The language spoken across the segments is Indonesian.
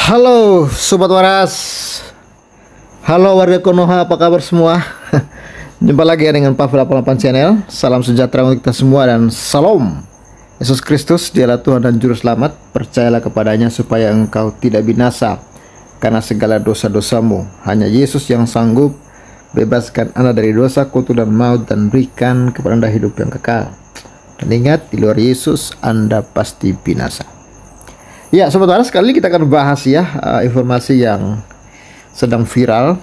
Halo Sobat Waras, halo warga Konoha, apa kabar semua? Jumpa lagi ya dengan Pavel 88 Channel. Salam sejahtera untuk kita semua dan salam. Yesus Kristus, dialah Tuhan dan Juru Selamat. Percayalah kepadanya supaya engkau tidak binasa karena segala dosa-dosamu. Hanya Yesus yang sanggup bebaskan Anda dari dosa, kutuk dan maut, dan berikan kepada Anda hidup yang kekal. Dan ingat, di luar Yesus Anda pasti binasa. Ya, Sobat Waras, kali ini kita akan bahas ya informasi yang sedang viral,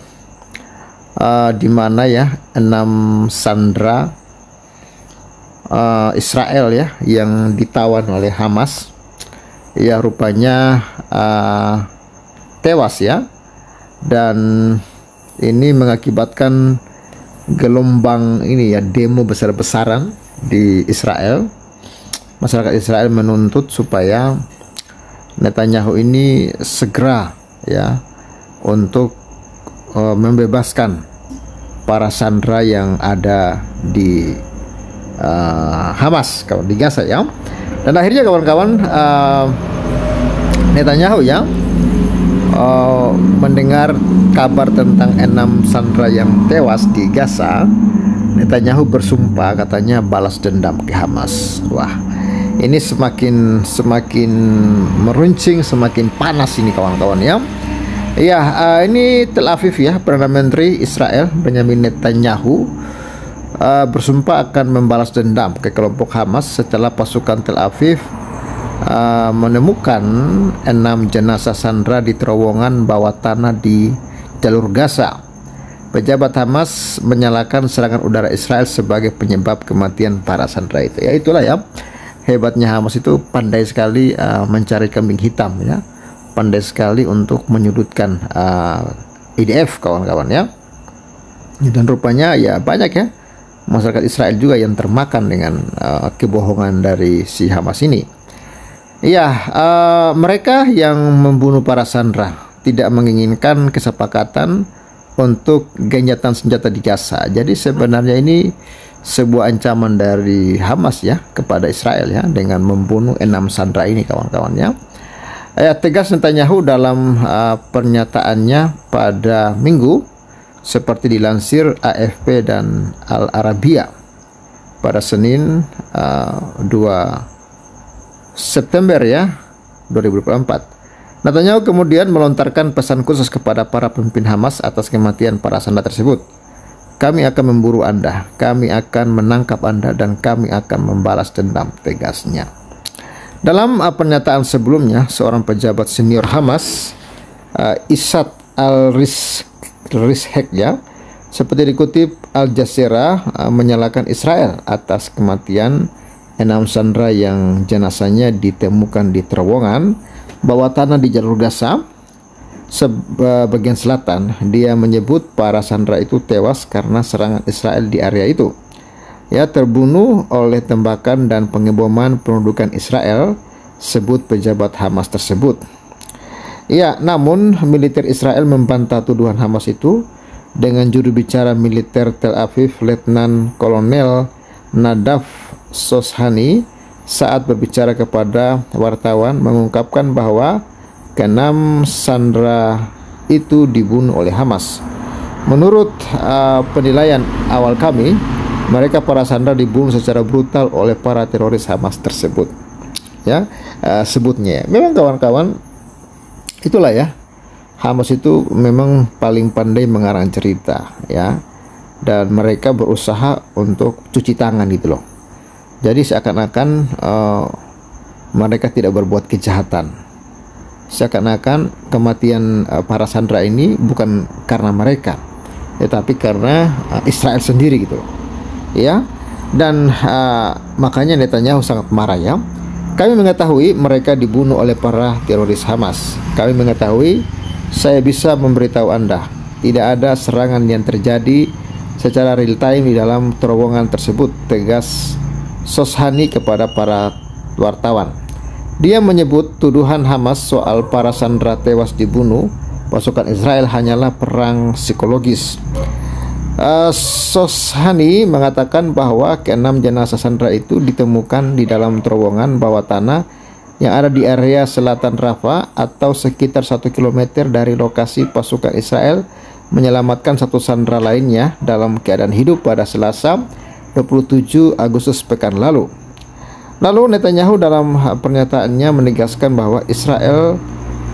di mana ya 6 sandera Israel ya yang ditawan oleh Hamas ya rupanya tewas ya, dan ini mengakibatkan gelombang ini ya demo besar-besaran di Israel. Masyarakat Israel menuntut supaya Netanyahu ini segera ya untuk membebaskan para sandera yang ada di Hamas, kalau di Gaza ya. Dan akhirnya kawan-kawan, Netanyahu ya mendengar kabar tentang 6 sandera yang tewas di Gaza. Netanyahu bersumpah, katanya balas dendam ke Hamas. Wah, ini semakin meruncing, semakin panas ini kawan-kawan ya. Ya, ini Tel Aviv ya, Perdana Menteri Israel Benjamin Netanyahu bersumpah akan membalas dendam ke kelompok Hamas setelah pasukan Tel Aviv menemukan 6 jenazah sandera di terowongan bawah tanah di jalur Gaza. Pejabat Hamas menyalahkan serangan udara Israel sebagai penyebab kematian para sandera itu. Ya, itulah ya, hebatnya Hamas itu pandai sekali mencari kambing hitam ya, pandai sekali untuk menyudutkan IDF kawan-kawan ya. Dan rupanya ya banyak ya masyarakat Israel juga yang termakan dengan kebohongan dari si Hamas ini. Ya, mereka yang membunuh para sandera tidak menginginkan kesepakatan untuk gencatan senjata di Gaza. Jadi sebenarnya ini sebuah ancaman dari Hamas ya kepada Israel ya dengan membunuh 6 sandera ini kawan-kawan ya. Tegas Netanyahu dalam pernyataannya pada Minggu, seperti dilansir AFP dan Al Arabiya pada Senin 2 September ya 2024. Netanyahu kemudian melontarkan pesan khusus kepada para pemimpin Hamas atas kematian para sandera tersebut. Kami akan memburu Anda, kami akan menangkap Anda, dan kami akan membalas dendam, tegasnya. Dalam pernyataan sebelumnya, seorang pejabat senior Hamas, Isad al-Rishek ya, seperti dikutip Al Jazeera, menyalahkan Israel atas kematian 6 sandera yang jenazahnya ditemukan di terowongan bawah tanah di jalur Gaza bagian selatan. Dia menyebut para sandera itu tewas karena serangan Israel di area itu. Ya, terbunuh oleh tembakan dan pengeboman pendudukan Israel, sebut pejabat Hamas tersebut. Ya, namun militer Israel membantah tuduhan Hamas itu dengan juru bicara militer Tel Aviv, Letnan Kolonel Nadav Soshani, saat berbicara kepada wartawan mengungkapkan bahwa ke-6 sandera itu dibunuh oleh Hamas. Menurut penilaian awal kami, mereka para sandera dibunuh secara brutal oleh para teroris Hamas tersebut. Ya, sebutnya. Memang kawan-kawan, itulah ya, Hamas itu memang paling pandai mengarang cerita ya, dan mereka berusaha untuk cuci tangan gitu loh. Jadi seakan-akan mereka tidak berbuat kejahatan. Seakan-akan kematian para sandera ini bukan karena mereka, tetapi karena Israel sendiri gitu. Ya. Dan makanya Netanyahu sangat marah ya. Kami mengetahui mereka dibunuh oleh para teroris Hamas. Kami mengetahui, saya bisa memberitahu Anda, tidak ada serangan yang terjadi secara real time di dalam terowongan tersebut, tegas Soshani kepada para wartawan. Dia menyebut tuduhan Hamas soal para sandera tewas dibunuh pasukan Israel hanyalah perang psikologis. Soshani mengatakan bahwa ke-6 jenazah sandera itu ditemukan di dalam terowongan bawah tanah yang ada di area selatan Rafah atau sekitar 1 km dari lokasi pasukan Israel menyelamatkan satu sandera lainnya dalam keadaan hidup pada Selasa 27 Agustus pekan lalu. Lalu Netanyahu dalam pernyataannya menegaskan bahwa Israel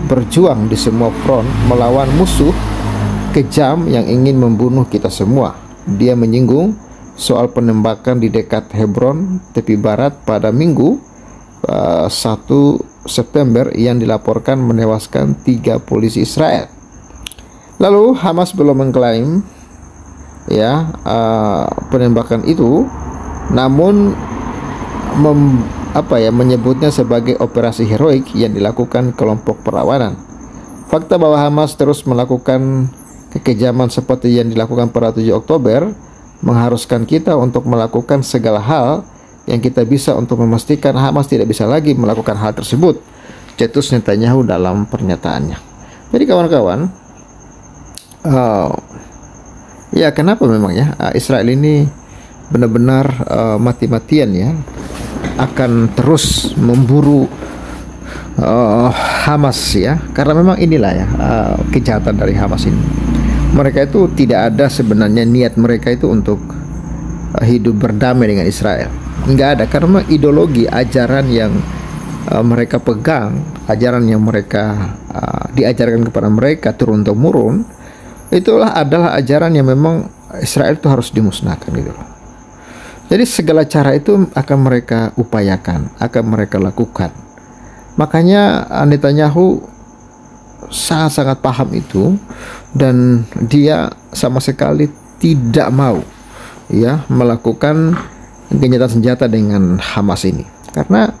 berjuang di semua front melawan musuh kejam yang ingin membunuh kita semua. Dia menyinggung soal penembakan di dekat Hebron, tepi barat pada Minggu 1 September yang dilaporkan menewaskan 3 polisi Israel. Lalu Hamas belum mengklaim penembakan itu, namun menyebutnya sebagai operasi heroik yang dilakukan kelompok perlawanan. Fakta bahwa Hamas terus melakukan kekejaman seperti yang dilakukan pada 7 Oktober mengharuskan kita untuk melakukan segala hal yang kita bisa untuk memastikan Hamas tidak bisa lagi melakukan hal tersebut, cetus Netanyahu dalam pernyataannya. Jadi kawan-kawan, kenapa memang Israel ini benar-benar mati-matian akan terus memburu Hamas karena memang inilah kejahatan dari Hamas ini. Mereka itu tidak ada sebenarnya niat mereka itu untuk hidup berdamai dengan Israel. Nggak ada, karena ideologi ajaran yang mereka pegang, ajaran yang mereka diajarkan kepada mereka turun-temurun, itulah adalah ajaran yang memang Israel itu harus dimusnahkan gitu loh. Jadi segala cara itu akan mereka upayakan, akan mereka lakukan. Makanya Netanyahu sangat-sangat paham itu, dan dia sama sekali tidak mau melakukan gencatan senjata dengan Hamas ini. Karena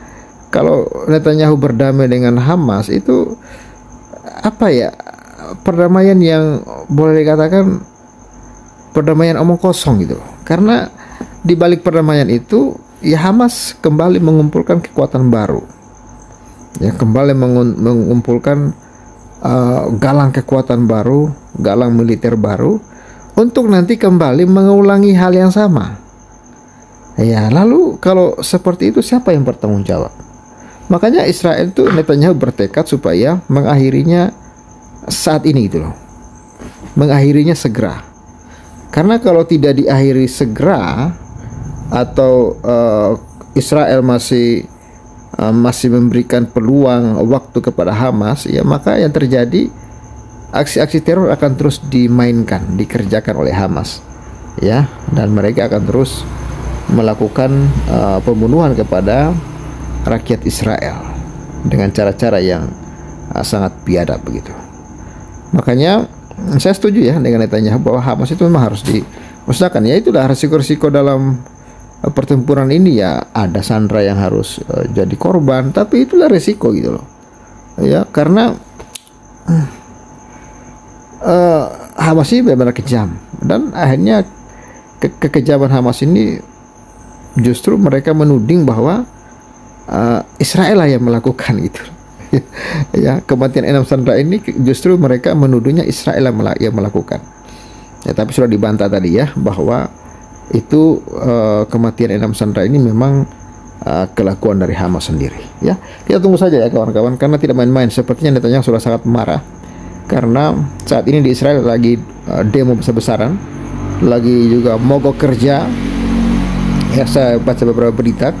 kalau Netanyahu berdamai dengan Hamas itu perdamaian yang boleh dikatakan perdamaian omong kosong gitu loh. Karena di balik perdamaian itu Hamas kembali mengumpulkan kekuatan baru, kembali mengumpulkan galang kekuatan baru, galang militer baru, untuk nanti kembali mengulangi hal yang sama. Lalu kalau seperti itu siapa yang bertanggung jawab? Makanya Israel itu, Netanyahu bertekad supaya mengakhirinya saat ini gitu loh, mengakhirinya segera. Karena kalau tidak diakhiri segera, atau Israel masih memberikan peluang waktu kepada Hamas, maka yang terjadi aksi-aksi teror akan terus dimainkan, dikerjakan oleh Hamas, dan mereka akan terus melakukan pembunuhan kepada rakyat Israel dengan cara-cara yang sangat biadab begitu. Makanya saya setuju dengan Netanyahu bahwa Hamas itu memang harus dimusnahkan. Itulah resiko-resiko dalam pertempuran ini, ada sandera yang harus jadi korban, tapi itulah resiko gitu loh. Karena Hamas ini benar-benar kejam, dan akhirnya kekejaman Hamas ini justru mereka menuding bahwa Israel lah yang melakukan itu. Kematian 6 sandera ini justru mereka menuduhnya Israel yang melakukan. Tapi sudah dibantah tadi bahwa itu kematian 6 sandera ini memang kelakuan dari Hamas sendiri. Kita tunggu saja kawan-kawan, karena tidak main-main. Sepertinya Netanyahu sudah sangat marah karena saat ini di Israel lagi demo besar-besaran, lagi juga mogok kerja. Saya baca beberapa berita,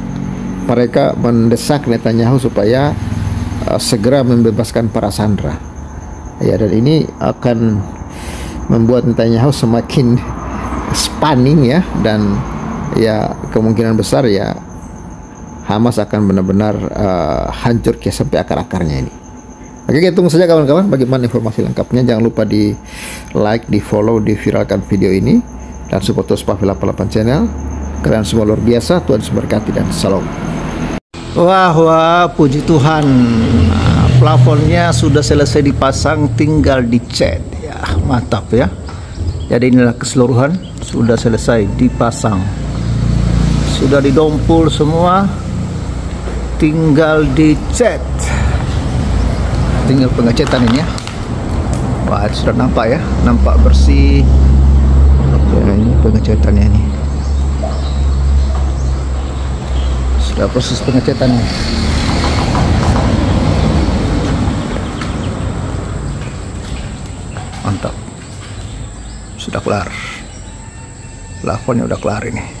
mereka mendesak Netanyahu supaya segera membebaskan para sandera. Dan ini akan membuat Netanyahu semakin spanning dan kemungkinan besar Hamas akan benar-benar hancur sampai akar-akarnya ini. Oke, kita tunggu saja kawan-kawan bagaimana informasi lengkapnya. Jangan lupa di like, di follow, di viralkan video ini, dan support terus Pavela 88 channel. Kalian semua luar biasa, Tuhan memberkati, dan salam. Wah, puji Tuhan, plafonnya sudah selesai dipasang, tinggal dicat. Mantap Jadi inilah keseluruhan, sudah selesai dipasang, sudah didompul semua, tinggal dicat, tinggal pengecetan ini Wah, sudah nampak nampak bersih. Ini pengecetannya ini, sudah proses pengecatannya. Mantap. Sudah kelar. Plafonnya udah kelar ini.